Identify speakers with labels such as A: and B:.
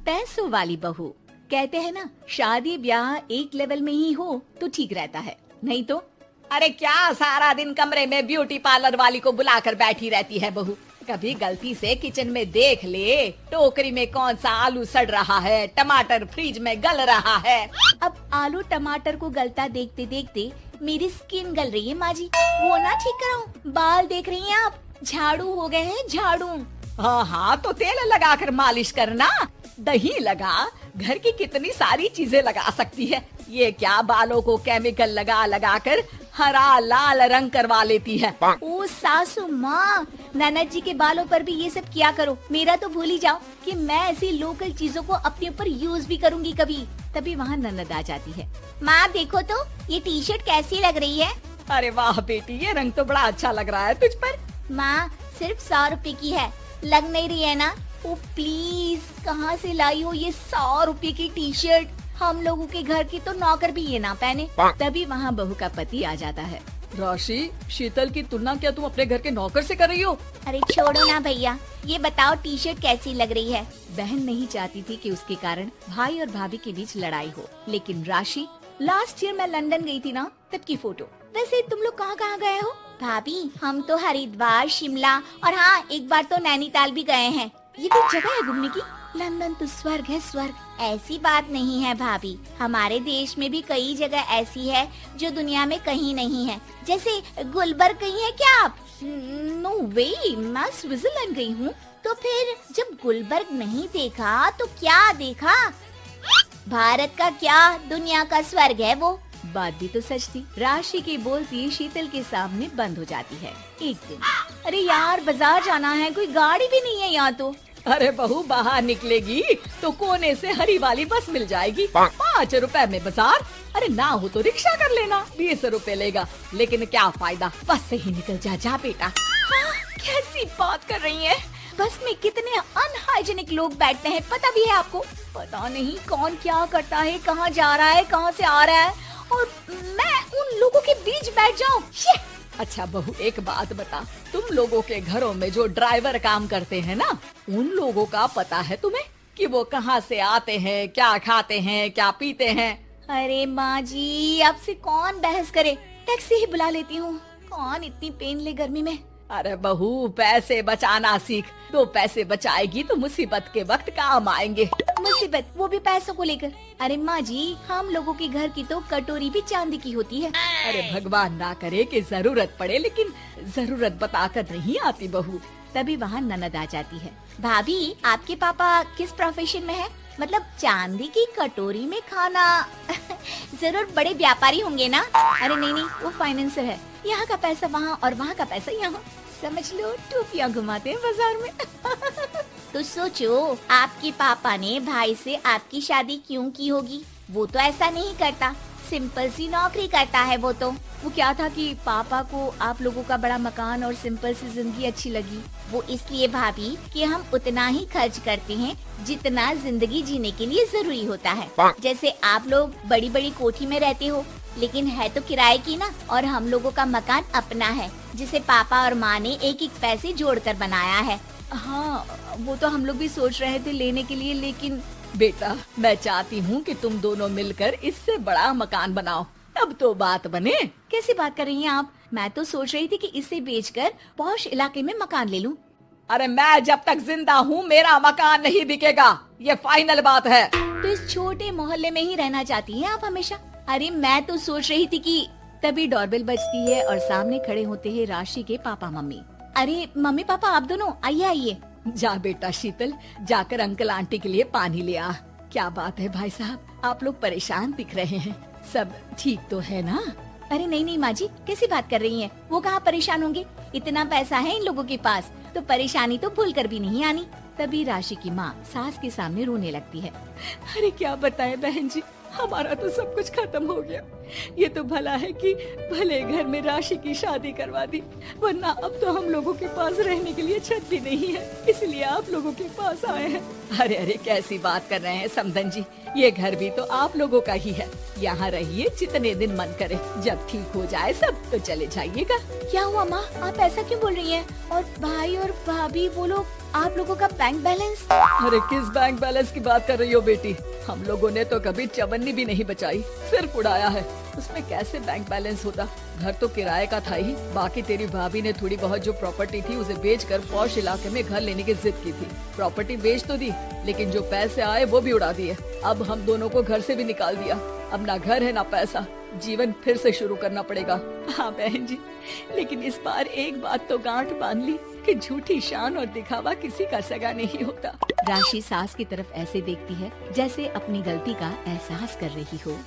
A: पैसों वाली बहू। कहते हैं ना, शादी ब्याह एक लेवल में ही हो तो ठीक रहता है, नहीं तो अरे क्या सारा दिन कमरे में ब्यूटी पार्लर वाली को बुलाकर बैठी रहती है बहू। कभी गलती से किचन में देख ले टोकरी में कौन सा आलू सड़ रहा है, टमाटर फ्रिज में गल रहा है। अब आलू टमाटर को गलता देखते देखते मेरी स्किन गल रही है माँ जी, वो ना ठीक कराऊं। बाल देख रही हैं आप, झाड़ू हो गए हैं झाड़ू। हाँ हाँ, तो तेल लगाकर मालिश करना, दही लगा, घर की कितनी सारी चीजें लगा सकती है। ये क्या बालों को केमिकल लगा लगा कर हरा लाल रंग करवा लेती है। ओ सासू माँ, ननद जी के बालों पर भी ये सब किया करो। मेरा तो भूल ही जाओ कि मैं ऐसी लोकल चीजों को अपने ऊपर यूज भी करूँगी कभी। तभी वहाँ ननद आ जाती है। माँ देखो तो ये टी शर्ट कैसी लग रही है। अरे वाह बेटी, ये रंग तो बड़ा अच्छा लग रहा है तुझ पर। माँ सिर्फ 100 रुपए की है, लग नहीं रही है ना। ओ प्लीज, कहाँ से लाई हो ये 100 रुपए की टी शर्ट। हम लोगों के घर की तो नौकर भी ये ना पहने। तभी वहाँ बहू का पति आ जाता है।
B: राशि, शीतल की तुलना क्या तुम अपने घर के नौकर से कर रही हो?
A: अरे छोड़ो ना भैया, ये बताओ टी शर्ट कैसी लग रही है। बहन नहीं चाहती थी कि उसके कारण भाई और भाभी के बीच लड़ाई हो, लेकिन राशि, लास्ट ईयर मैं लंदन गई थी ना, तब की फोटो। वैसे तुम लोग कहाँ कहाँ गए हो? भाभी हम तो हरिद्वार, शिमला और हाँ एक बार तो नैनीताल भी गए हैं। ये कोई जगह है घूमने की? लंदन तो स्वर्ग है स्वर्ग। ऐसी बात नहीं है भाभी, हमारे देश में भी कई जगह ऐसी है जो दुनिया में कहीं नहीं है। जैसे गुलबर्ग गई है क्या आप? नो वे, मैं स्विट्जरलैंड गई हूँ। तो फिर जब गुलबर्ग नहीं देखा तो क्या देखा? भारत का क्या, दुनिया का स्वर्ग है वो। बात भी तो सच थी। राशि की बोलती शीतल के सामने बंद हो जाती है। एक दिन, अरे यार बाजार जाना है, कोई गाड़ी भी नहीं है यहाँ तो।
B: अरे बहू, बाहर निकलेगी तो कोने से हरी वाली बस मिल जाएगी। 5 रुपए में बाजार। अरे ना हो तो रिक्शा कर लेना, 20 रुपए लेगा। लेकिन क्या फायदा, बस से ही निकल जा बेटा।
A: हाँ, कैसी बात कर रही है। बस में कितने अनहाइजेनिक लोग बैठते हैं, पता भी है आपको? पता नहीं कौन क्या करता है, कहाँ जा रहा है, कहाँ से आ रहा है, और मैं उन लोगों के बीच बैठ जाऊं।
B: अच्छा बहू, एक बात बता, तुम लोगों के घरों में जो ड्राइवर काम करते हैं ना, उन लोगों का पता है तुम्हें कि वो कहाँ से आते हैं, क्या खाते हैं, क्या पीते हैं?
A: अरे माँ जी, आपसे कौन बहस करे, टैक्सी ही बुला लेती हूँ। कौन इतनी पेन ले गर्मी में।
B: अरे बहू, पैसे बचाना सीख, तो पैसे बचाएगी तो मुसीबत के वक्त काम आएंगे।
A: मुसीबत, वो भी पैसों को लेकर? अरे माँ जी, हम लोगों के घर की तो कटोरी भी चांदी की होती है।
B: अरे भगवान ना करे कि जरूरत पड़े, लेकिन जरूरत बताकर नहीं आती बहू।
A: तभी वहाँ ननद आ जाती है। भाभी, आपके पापा किस प्रोफेशन में है? मतलब चांदी की कटोरी में खाना। जरूर बड़े व्यापारी होंगे ना? अरे नहीं नहीं, वो फाइनेंसर है। यहाँ का पैसा वहाँ और वहाँ का पैसा यहाँ, समझ लो टोपियाँ घुमाते हैं बाजार में। तो सोचो, आपके पापा ने भाई से आपकी शादी क्यों की होगी? वो तो ऐसा नहीं करता, सिंपल सी नौकरी करता है वो तो। वो क्या था कि पापा को आप लोगों का बड़ा मकान और सिंपल सी जिंदगी अच्छी लगी। वो इसलिए भाभी कि हम उतना ही खर्च करते हैं जितना जिंदगी जीने के लिए जरूरी होता है। जैसे आप लोग बड़ी बड़ी कोठी में रहते हो, लेकिन है तो किराए की ना, और हम लोगों का मकान अपना है, जिसे पापा और माँ ने एक एक पैसे जोड़कर बनाया है।
B: हाँ, वो तो हम लोग भी सोच रहे थे लेने के लिए, लेकिन बेटा मैं चाहती हूँ कि तुम दोनों मिलकर इससे बड़ा मकान बनाओ, तब तो बात बने।
A: कैसी बात कर रही हैं आप? मैं तो सोच रही थी कि इसे बेचकर पॉश इलाके में मकान ले लूं।
B: अरे मैं जब तक जिंदा हूँ मेरा मकान नहीं बिकेगा, ये फाइनल बात है।
A: तो इस छोटे मोहल्ले में ही रहना चाहती हैं आप हमेशा? अरे मैं तो सोच रही थी कि। तभी डोरबेल बजती है और सामने खड़े होते हैं राशि के पापा मम्मी। अरे मम्मी पापा, आप दोनों आइए आइए।
B: जा बेटा शीतल, जाकर अंकल आंटी के लिए पानी ले आ। क्या बात है भाई साहब, आप लोग परेशान दिख रहे हैं, सब ठीक तो है ना?
A: अरे नहीं नहीं माँ जी, कैसी बात कर रही हैं? वो कहाँ परेशान होंगे, इतना पैसा है इन लोगों के पास, तो परेशानी तो भूल कर भी नहीं आनी। तभी राशि की माँ सास के सामने रोने लगती है।
B: अरे क्या बताएं बहन जी, हमारा तो सब कुछ खत्म हो गया। ये तो भला है कि भले घर में राशि की शादी करवा दी, वरना अब तो हम लोगों के पास रहने के लिए छत भी नहीं है, इसलिए आप लोगों के पास आए हैं।
A: अरे अरे कैसी बात कर रहे हैं समधन जी, ये घर भी तो आप लोगों का ही है। यहाँ रहिए जितने दिन मन करे, जब ठीक हो जाए सब तो चले जाइएगा।
C: क्या हुआ माँ, आप ऐसा क्यों बोल रही हैं? और भाई और भाभी वो लोग, आप लोगों का बैंक बैलेंस?
B: अरे किस बैंक बैलेंस की बात कर रही हो बेटी? हम लोगों ने तो कभी चवन्नी भी नहीं बचाई, सिर्फ उड़ाया है। उसमें कैसे बैंक बैलेंस होता? घर तो किराए का था ही। बाकी तेरी भाभी ने थोड़ी बहुत जो प्रॉपर्टी थी उसे बेचकर पॉश इलाके में घर लेने की जिद की थी। प्रॉपर्टी बेच तो दी, लेकिन जो पैसे आए वो भी उड़ा दिए। अब हम दोनों को घर से भी निकाल दिया। अब ना घर है ना पैसा, जीवन फिर से शुरू करना पड़ेगा।
A: हाँ बहन जी, लेकिन इस बार एक बात तो गांठ बांध ली कि झूठी शान और दिखावा किसी का सगा नहीं होता। राशि सास की तरफ ऐसे देखती है जैसे अपनी गलती का एहसास कर रही हो।